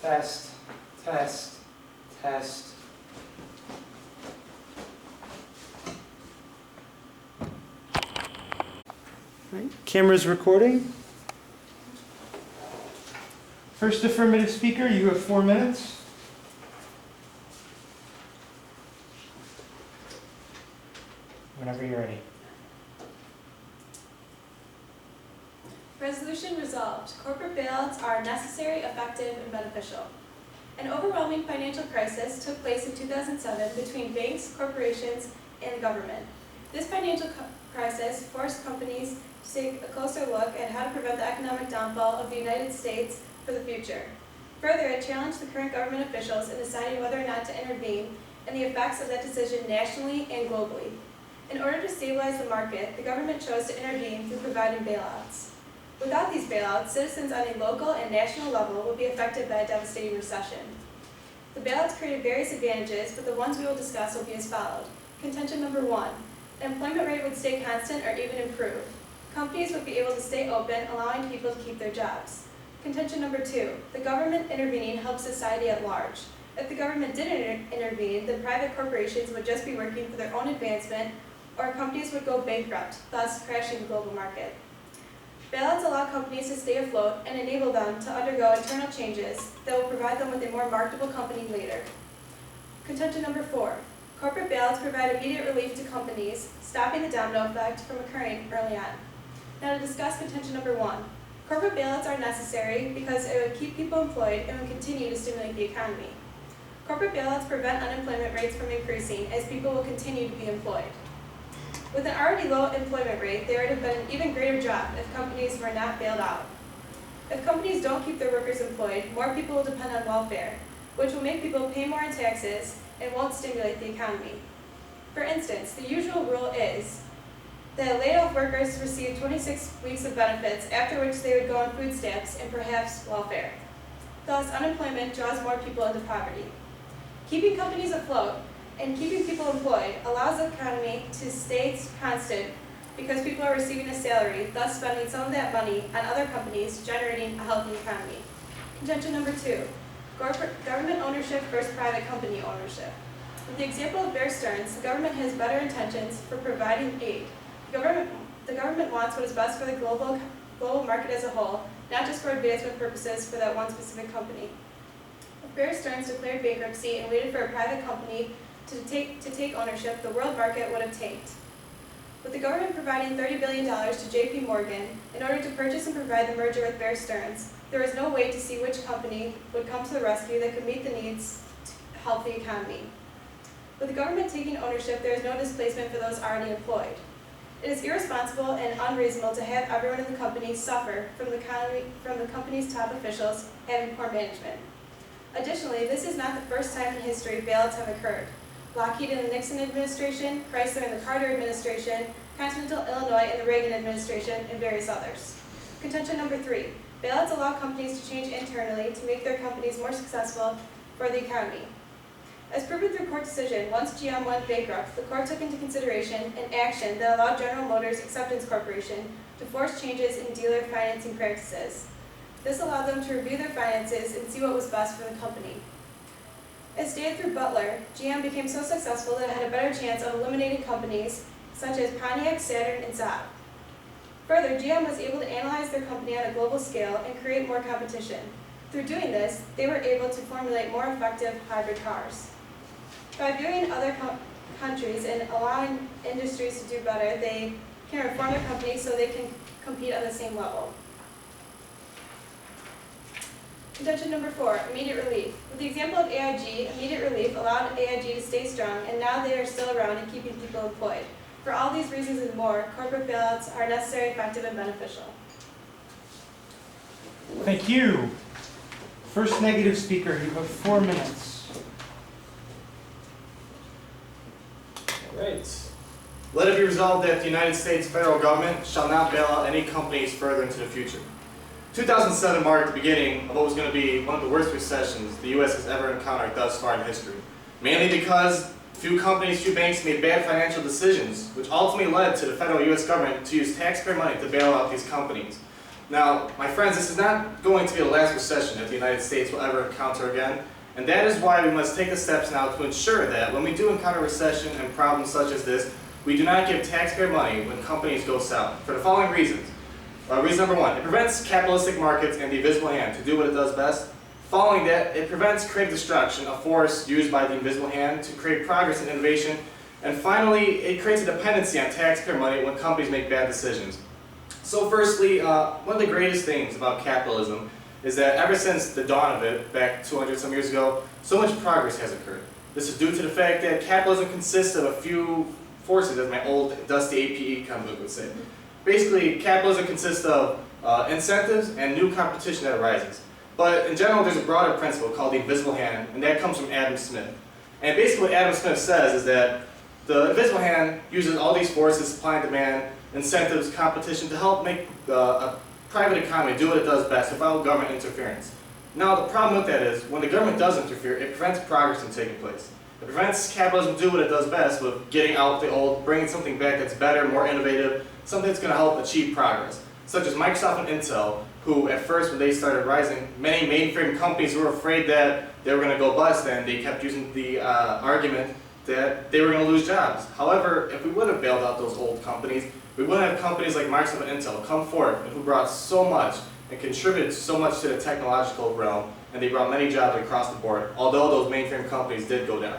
Test, test, test. Right. Camera's recording. First affirmative speaker, you have 4 minutes. Whenever you're ready. Resolution resolved. Corporate bailouts are necessary, effective, and beneficial. An overwhelming financial crisis took place in 2007 between banks, corporations, and the government. This financial crisis forced companies to take a closer look at how to prevent the economic downfall of the United States for the future. Further, it challenged the current government officials in deciding whether or not to intervene and the effects of that decision nationally and globally. In order to stabilize the market, the government chose to intervene through providing bailouts. Without these bailouts, citizens on a local and national level will be affected by a devastating recession. The bailouts created various advantages, but the ones we will discuss will be as followed. Contention number 1. The employment rate would stay constant or even improve. Companies would be able to stay open, allowing people to keep their jobs. Contention number 2. The government intervening helps society at large. If the government didn't intervene, then private corporations would just be working for their own advancement, or companies would go bankrupt, thus crashing the global market. Bailouts allow companies to stay afloat and enable them to undergo internal changes that will provide them with a more marketable company later. Contention number 4. Corporate bailouts provide immediate relief to companies, stopping the domino effect from occurring early on. Now to discuss contention number 1. Corporate bailouts are necessary because it would keep people employed and would continue to stimulate the economy. Corporate bailouts prevent unemployment rates from increasing as people will continue to be employed. With an already low employment rate, there would have been an even greater drop if companies were not bailed out. If companies don't keep their workers employed, more people will depend on welfare, which will make people pay more in taxes and won't stimulate the economy. For instance, the usual rule is that laid-off workers receive 26 weeks of benefits, after which they would go on food stamps and perhaps welfare. Thus, unemployment draws more people into poverty. Keeping companies afloat and keeping people employed allows the economy to stay constant because people are receiving a salary, thus spending some of that money on other companies, generating a healthy economy. Contention number 2, government ownership versus private company ownership. With the example of Bear Stearns, the government has better intentions for providing aid. The government wants what is best for the global market as a whole, not just for advancement purposes for that one specific company. If Bear Stearns declared bankruptcy and waited for a private company to take ownership, the world market would have tanked. With the government providing $30 billion to JP Morgan in order to purchase and provide the merger with Bear Stearns, there is no way to see which company would come to the rescue that could meet the needs to help the economy. With the government taking ownership, there is no displacement for those already employed. It is irresponsible and unreasonable to have everyone in the company suffer from the company's top officials having poor management. Additionally, this is not the first time in history bailouts have occurred. Lockheed in the Nixon administration, Chrysler in the Carter administration, Continental Illinois in the Reagan administration, and various others. Contention number 3. Bailouts allow companies to change internally to make their companies more successful for the economy. As proven through court decision, once GM went bankrupt, the court took into consideration an action that allowed General Motors Acceptance Corporation to force changes in dealer financing practices. This allowed them to review their finances and see what was best for the company. As stated through Butler, GM became so successful that it had a better chance of eliminating companies such as Pontiac, Saturn, and Saab. Further, GM was able to analyze their company on a global scale and create more competition. Through doing this, they were able to formulate more effective hybrid cars. By viewing other countries and allowing industries to do better, they can reform their companies so they can compete on the same level. Contention number 4, immediate relief. With the example of AIG, immediate relief allowed AIG to stay strong, and now they are still around and keeping people employed. For all these reasons and more, corporate bailouts are necessary, effective, and beneficial. Thank you. First negative speaker, you have 4 minutes. All right. Let it be resolved that the United States federal government shall not bail out any companies further into the future. 2007 marked the beginning of what was going to be one of the worst recessions the U.S. has ever encountered thus far in history. Mainly because few companies, few banks made bad financial decisions, which ultimately led to the federal U.S. government to use taxpayer money to bail out these companies. Now, my friends, this is not going to be the last recession that the United States will ever encounter again, and that is why we must take the steps now to ensure that when we do encounter recession and problems such as this, we do not give taxpayer money when companies go south, for the following reasons. Reason number one, it prevents capitalistic markets and the invisible hand to do what it does best. Following that, it prevents creative destruction, a force used by the invisible hand to create progress and innovation. And finally, it creates a dependency on taxpayer money when companies make bad decisions. So firstly, one of the greatest things about capitalism is that ever since the dawn of it, back 200 some years ago, so much progress has occurred. This is due to the fact that capitalism consists of a few forces, as my old dusty AP econ book would say. Basically, capitalism consists of incentives and new competition that arises. But in general, there's a broader principle called the invisible hand, and that comes from Adam Smith. And basically what Adam Smith says is that the invisible hand uses all these forces, supply and demand, incentives, competition, to help make a private economy do what it does best without government interference. Now, the problem with that is, when the government does interfere, it prevents progress from taking place. It prevents capitalism do what it does best with getting out the old, bringing something back that's better, more innovative, something that's going to help achieve progress, such as Microsoft and Intel, who at first, when they started rising, many mainframe companies were afraid that they were going to go bust, and they kept using the argument that they were going to lose jobs. However, if we would have bailed out those old companies, we wouldn't have companies like Microsoft and Intel come forth and who brought so much and contributed so much to the technological realm, and they brought many jobs across the board, although those mainframe companies did go down.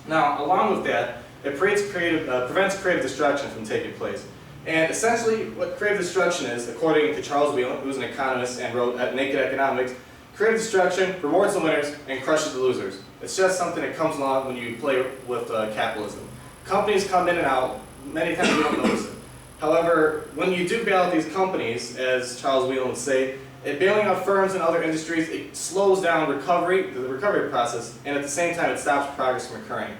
Now, along with that, it prevents creative destruction from taking place. And essentially, what creative destruction is, according to Charles Wheelan, who's an economist and wrote at Naked Economics, creative destruction rewards the winners and crushes the losers. It's just something that comes along when you play with capitalism. Companies come in and out, many times you don't notice it. However, when you do bail out these companies, as Charles Wheelan would say, bailing out firms and other industries, it slows down the recovery process, and at the same time it stops progress from occurring.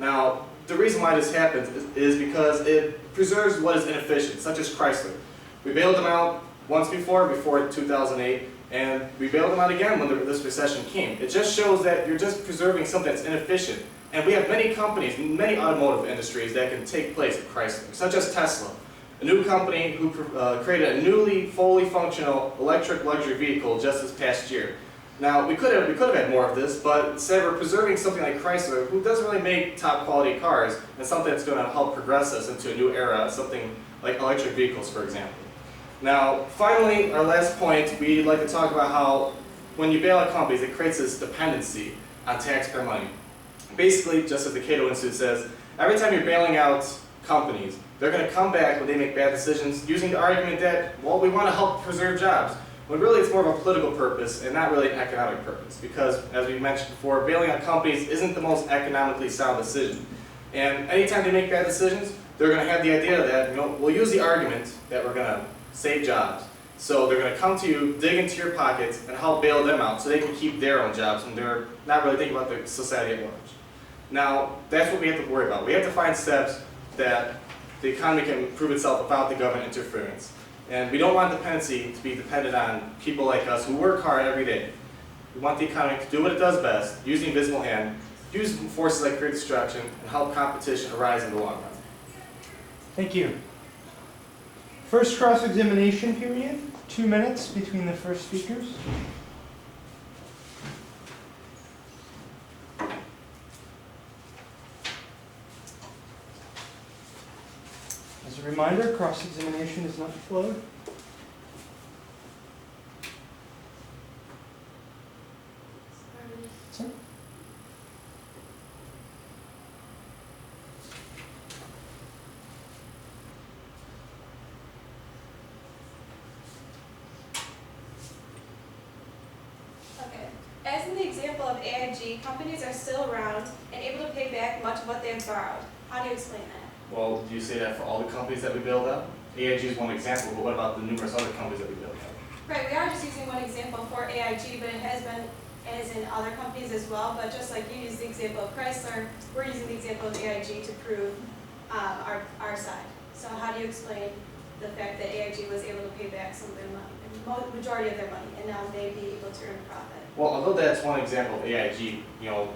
Now, the reason why this happens is because it preserves what is inefficient, such as Chrysler. We bailed them out once before 2008, and we bailed them out again when this recession came. It just shows that you're just preserving something that's inefficient. And we have many companies, many automotive industries that can take place at Chrysler, such as Tesla, a new company who created a newly fully functional electric luxury vehicle just this past year. Now, we could have had more of this, but instead we're preserving something like Chrysler, who doesn't really make top quality cars, and something that's going to help progress us into a new era, something like electric vehicles, for example. Now, finally, our last point, we'd like to talk about how when you bail out companies, it creates this dependency on taxpayer money. Basically, just as the Cato Institute says, every time you're bailing out companies, they're going to come back when they make bad decisions using the argument that, well, we want to help preserve jobs. When really it's more of a political purpose and not really an economic purpose, because as we mentioned before, bailing out companies isn't the most economically sound decision. And anytime they make bad decisions, they're going to have the idea that, we'll use the argument that we're going to save jobs. So they're going to come to you, dig into your pockets, and help bail them out so they can keep their own jobs, and they're not really thinking about the society at large. Now, that's what we have to worry about. We have to find steps that the economy can improve itself without the government interference. And we don't want dependency to be dependent on people like us who work hard every day. We want the economy to do what it does best, use the invisible hand, use forces like creative destruction, and help competition arise in the long run. Thank you. First cross-examination period, 2 minutes between the first speakers. As a reminder, cross-examination is not flowed. Sorry? Okay. As in the example of AIG, companies are still around and able to pay back much of what they have borrowed. How do you explain that? Well, do you say that for all the companies that we bailed out? AIG is one example, but what about the numerous other companies that we bailed out? Right, we are just using one example for AIG, but it has been as in other companies as well. But just like you used the example of Chrysler, we're using the example of AIG to prove our side. So how do you explain the fact that AIG was able to pay back some of their money, majority of their money, and now may be able to earn profit? Well, although that's one example of AIG,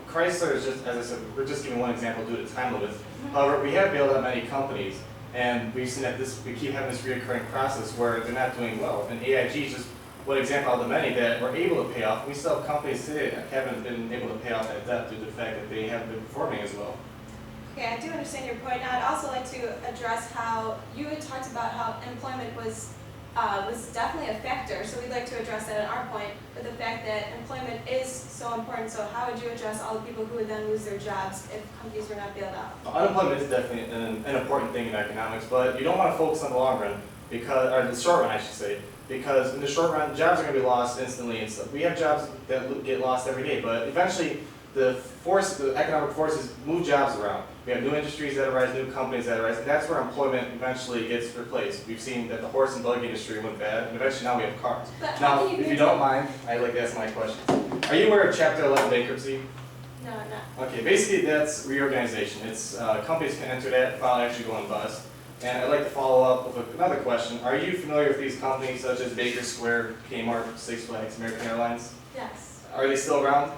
Chrysler is just, as I said, we're just giving one example due to time limits. However, we have bailed out many companies, And we've seen that we keep having this reoccurring process where they're not doing well. And AIG is just one example out of the many that we're able to pay off. We still have companies today that haven't been able to pay off that debt due to the fact that they haven't been performing as well. Okay, I do understand your point. Now, I'd also like to address how you had talked about how employment was definitely a factor. So we'd like to address that at our point, with the fact that employment is so important. So how would you address all the people who would then lose their jobs if companies were not bailed out? Unemployment is definitely an important thing in economics, but you don't want to focus on the long run, or the short run, I should say, because in the short run, jobs are going to be lost instantly and stuff. We have jobs that get lost every day, but eventually the economic forces move jobs around. We have new industries that arise, new companies that arise, and that's where employment eventually gets replaced. We've seen that the horse and buggy industry went bad, and eventually now we have cars. But Now, if you don't mind, I'd like to ask my questions. Are you aware of Chapter 11 bankruptcy? No, I'm not. Okay, basically that's reorganization. It's companies can enter that without actually going bust. And I'd like to follow up with another question. Are you familiar with these companies such as Baker Square, Kmart, Six Flags, American Airlines? Yes. Are they still around?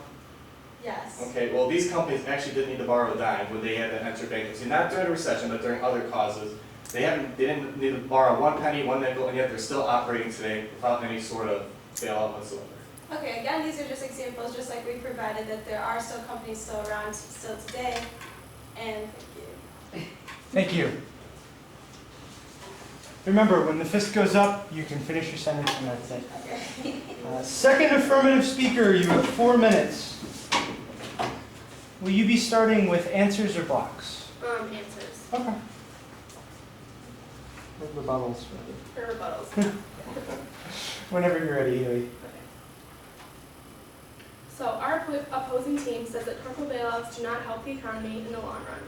Yes. Okay, well these companies actually didn't need to borrow a dime when they had to enter bankruptcy. Not during the recession, but during other causes. They didn't need to borrow one penny, one nickel, and yet they're still operating today without any sort of bailout whatsoever. Okay, again, these are just examples, just like we provided, that there are still companies still around still today. And thank you. Thank you. Remember, when the fist goes up, you can finish your sentence and that's it. Okay. Second affirmative speaker, you have 4 minutes. Will you be starting with answers or blocks? Answers. Okay. Or rebuttals. Or rebuttals. Whenever you're ready, Haley. So our opposing team says that corporate bailouts do not help the economy in the long run.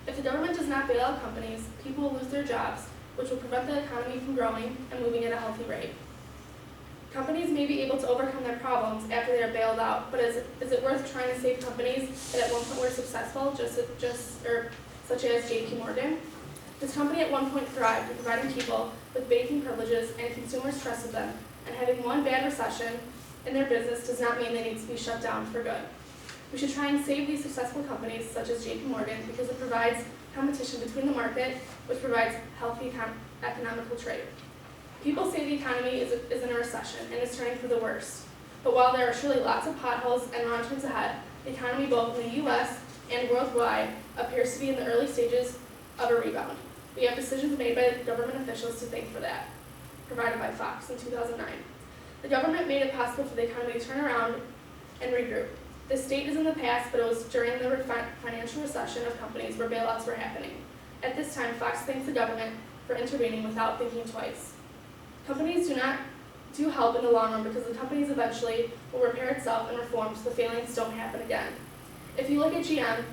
If the government does not bail out companies, people will lose their jobs, which will prevent the economy from growing and moving at a healthy rate. Companies may be able to overcome their problems after they are bailed out, but is it worth trying to save companies that at one point were successful, such as JP Morgan? This company at one point thrived in providing people with banking privileges and consumers trusted them, and having one bad recession in their business does not mean they need to be shut down for good. We should try and save these successful companies, such as JP Morgan, because it provides competition between the market, which provides healthy economical trade. People say the economy is in a recession and is turning for the worst. But while there are surely lots of potholes and wrong turns ahead, the economy both in the U.S. and worldwide appears to be in the early stages of a rebound. We have decisions made by government officials to thank for that, provided by Fox in 2009. The government made it possible for the economy to turn around and regroup. This state is in the past, but it was during the financial recession of companies where bailouts were happening. At this time, Fox thanks the government for intervening without thinking twice. Companies do help in the long run because the companies eventually will repair itself and reform so the failings don't happen again. If you look at GM,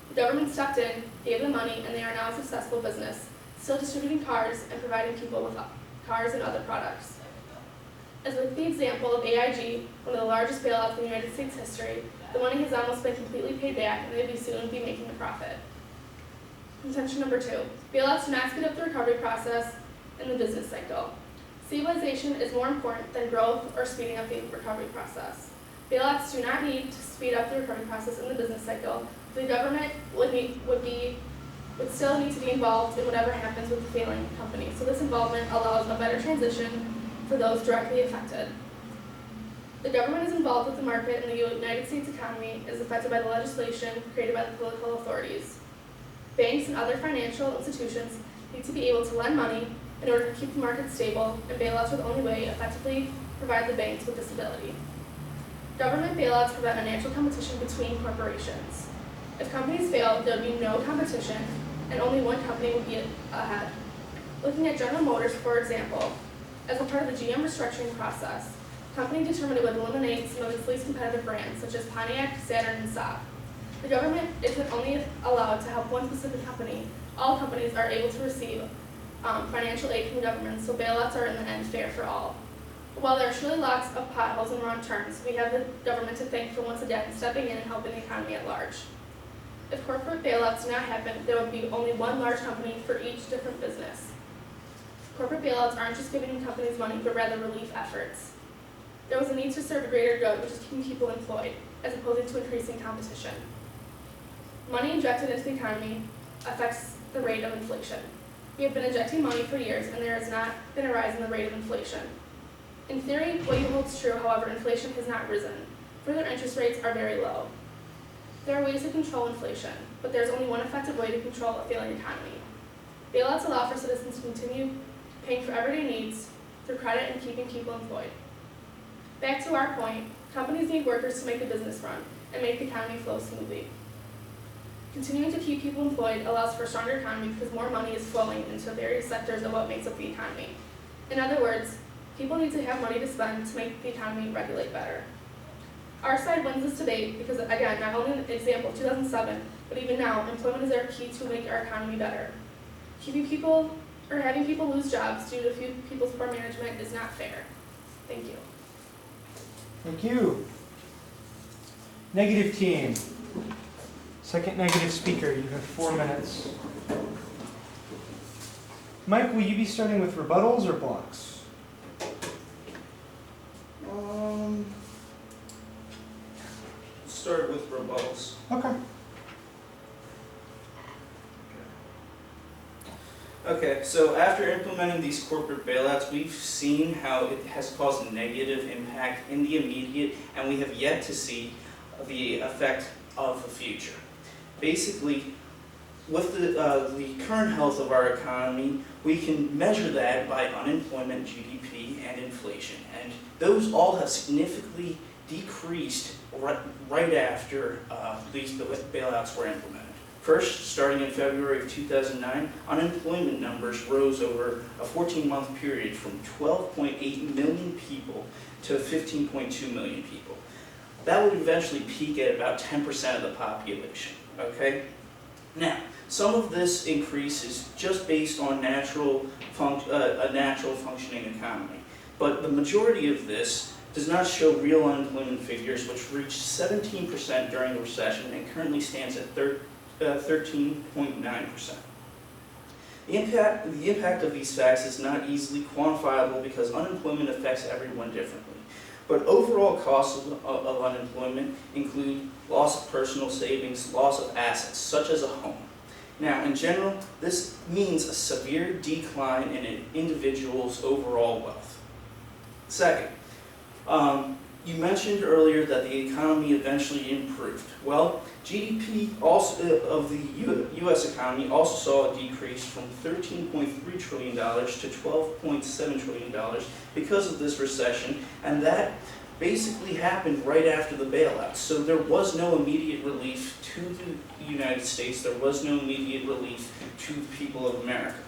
the government stepped in, gave them money, and they are now a successful business, still distributing cars and providing people with cars and other products. As with the example of AIG, one of the largest bailouts in United States history, the money has almost been completely paid back and they will soon be making a profit. Contention number 2, bailouts do not speed up the recovery process in the business cycle. Stabilization is more important than growth or speeding up the recovery process. Bailouts do not need to speed up the recovery process in the business cycle. The government would still need to be involved in whatever happens with the failing company. So this involvement allows a better transition for those directly affected. The government is involved with the market, and the United States economy is affected by the legislation created by the political authorities. Banks and other financial institutions need to be able to lend money in order to keep the market stable, and bailouts are the only way to effectively provide the banks with this ability. Government bailouts prevent unnatural competition between corporations. If companies fail, there would be no competition, and only one company would be ahead. Looking at General Motors, for example, as a part of the GM restructuring process, the company determined it would eliminate some of its least competitive brands, such as Pontiac, Saturn, and Saab. The government isn't only allowed to help one specific company. All companies are able to receive financial aid from the government, so bailouts are in the end fair for all. While there are surely lots of potholes and wrong turns, we have the government to thank for once again stepping in and helping the economy at large. If corporate bailouts do not happen, there would be only one large company for each different business. Corporate bailouts aren't just giving companies money, but rather relief efforts. There was a need to serve a greater good, which is keeping people employed, as opposed to increasing competition. Money injected into the economy affects the rate of inflation. We have been injecting money for years, and there has not been a rise in the rate of inflation. In theory, what you hold is true, however, inflation has not risen. Further interest rates are very low. There are ways to control inflation, but there's only one effective way to control a failing economy. Bailouts allow for citizens to continue paying for everyday needs through credit and keeping people employed. Back to our point, companies need workers to make the business run and make the economy flow smoothly. Continuing to keep people employed allows for a stronger economy because more money is flowing into various sectors of what makes up the economy. In other words, people need to have money to spend to make the economy regulate better. Our side wins this debate because, again, not only an example of 2007, but even now, employment is our key to make our economy better. Having people lose jobs due to few people's poor management is not fair. Thank you. Thank you. Negative team. Second negative speaker, you have 4 minutes. Mike, will you be starting with rebuttals or blocks? Start with rebuttals. Okay. Okay, so after implementing these corporate bailouts, we've seen how it has caused a negative impact in the immediate, and we have yet to see the effect of the future. Basically, with the current health of our economy, we can measure that by unemployment, GDP, and inflation, and those all have significantly decreased right after these bailouts were implemented. First, starting in February of 2009, unemployment numbers rose over a 14-month period from 12.8 million people to 15.2 million people. That would eventually peak at about 10% of the population, okay? Now, some of this increase is just based on a natural functioning economy, but the majority of this does not show real unemployment figures, which reached 17% during the recession and currently stands at 13.9%. The impact of these facts is not easily quantifiable because unemployment affects everyone differently. But overall costs of unemployment include loss of personal savings, loss of assets, such as a home. Now, in general, this means a severe decline in an individual's overall wealth. Second, you mentioned earlier that the economy eventually improved. Well, GDP of the U.S. economy also saw a decrease from $13.3 trillion to $12.7 trillion because of this recession, and that basically happened right after the bailout. So there was no immediate relief to the United States. There was no immediate relief to the people of America.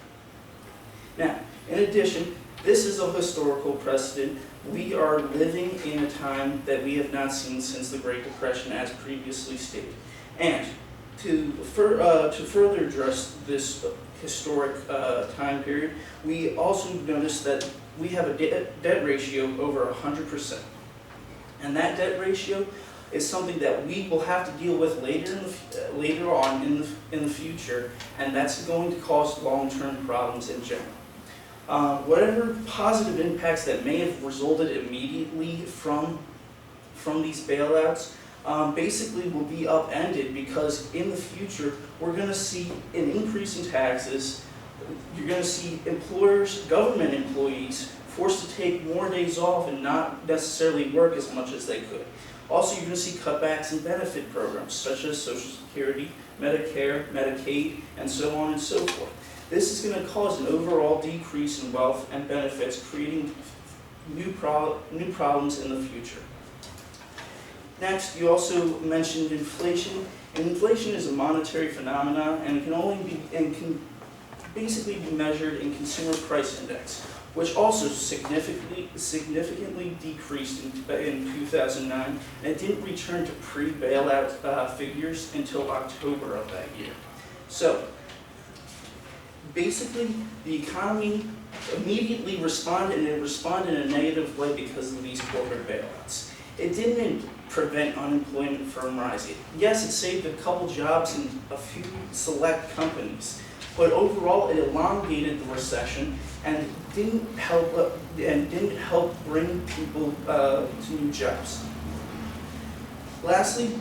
Now, in addition, this is a historical precedent. We are living in a time that we have not seen since the Great Depression, as previously stated. And to further address this historic time period, we also notice that we have a debt ratio over 100%. And that debt ratio is something that we will have to deal with later on in the future, and that's going to cause long-term problems in general. Whatever positive impacts that may have resulted immediately from these bailouts basically will be upended because in the future we're going to see an increase in taxes. You're going to see employers, government employees, forced to take more days off and not necessarily work as much as they could. Also, you're going to see cutbacks in benefit programs such as Social Security, Medicare, Medicaid, and so on and so forth. This is going to cause an overall decrease in wealth and benefits, creating new problems in the future. Next, you also mentioned inflation. And inflation is a monetary phenomenon, and it can basically be measured in consumer price index, which also significantly decreased in 2009, and it didn't return to pre-bailout figures until October of that year. So, basically, the economy immediately responded, and it responded in a negative way because of these corporate bailouts. It didn't prevent unemployment from rising. Yes, it saved a couple jobs in a few select companies, but overall it elongated the recession and didn't help bring people to new jobs. Lastly,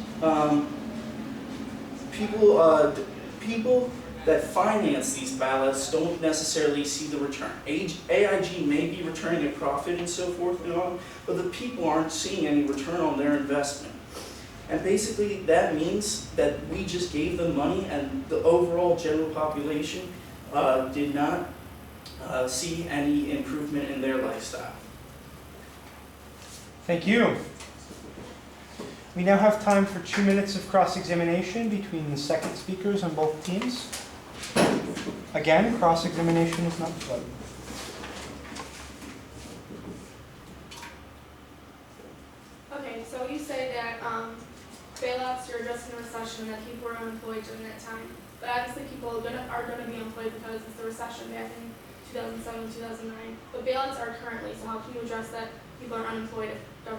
people that finance these bailouts don't necessarily see the return. AIG may be returning a profit and so forth and on, but the people aren't seeing any return on their investment. And basically that means that we just gave them money and the overall general population did not see any improvement in their lifestyle. Thank you. We now have time for 2 minutes of cross-examination between the second speakers on both teams. Again, cross-examination is not flooded. Okay, so you say that bailouts are addressing the recession and that people are unemployed during that time. But obviously people are going to be employed because it's the recession back in 2007, 2009. But bailouts are currently, so how can you address that people are unemployed if the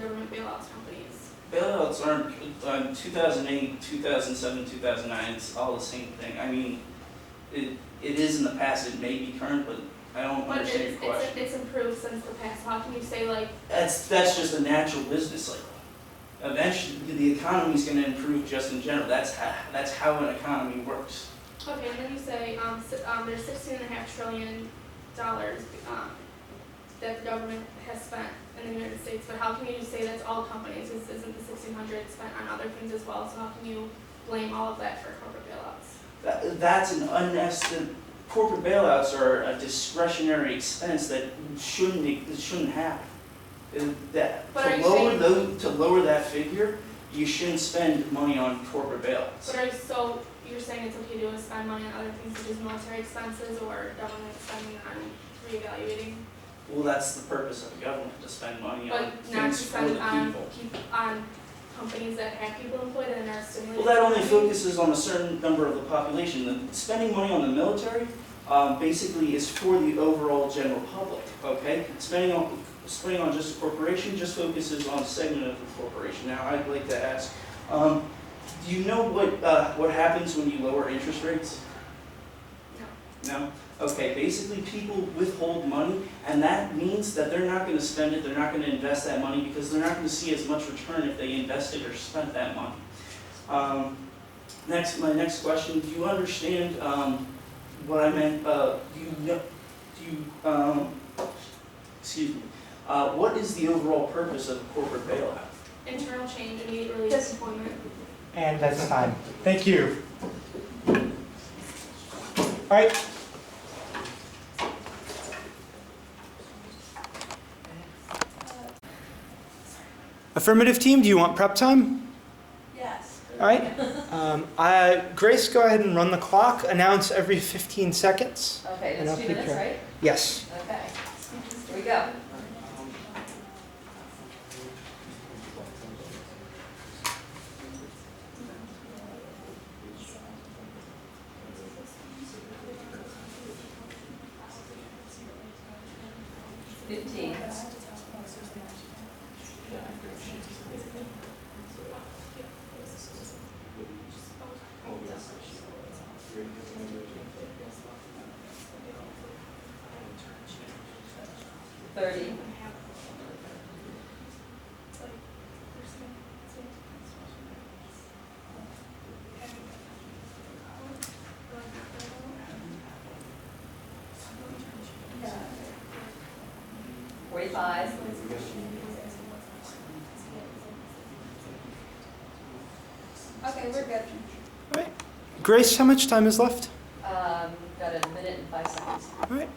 government bailouts companies? Bailouts aren't 2008, 2007, 2009, it's all the same thing. I mean, it is in the past, it may be current, but I don't understand your question. It's improved since the past. How can you say like... That's just a natural business cycle. Eventually, the economy is going to improve just in general. That's how an economy works. Okay, and then you say there's $16.5 trillion that the government has spent in the United States, but how can you just say that's all companies? Isn't the $1,600 spent on other things as well? So how can you blame all of that for corporate bailouts? That's an unnecessary. Corporate bailouts are a discretionary expense that shouldn't happen. To lower that figure, you shouldn't spend money on corporate bailouts. But so you're saying it's okay to spend money on other things such as military expenses or government spending on reevaluating? Well, that's the purpose of the government, to spend money on But not to things for the spend people. on companies that have people employed and are stimulating. Well, that only focuses on a certain number of the population. Spending money on the military basically is for the overall general public, okay? Spending on just a corporation just focuses on a segment of the corporation. Now, I'd like to ask, do you know what happens when you lower interest rates? No. No? Okay, basically people withhold money, and that means that they're not going to spend it, they're not going to invest that money because they're not going to see as much return if they invested or spent that money. My next question, do you understand what I meant? What is the overall purpose of a corporate bailout? Internal change, immediate release, employment. And that's time. Thank you. All right. Affirmative team, do you want prep time? Yes. All right. Grace, go ahead and run the clock. Announce every 15 seconds. Okay, And that's I'll 2 keep minutes, track. right? Yes. Okay, here we go. Okay, we're good. All right. Grace, how much time is left? Got a minute and 5 seconds. All right.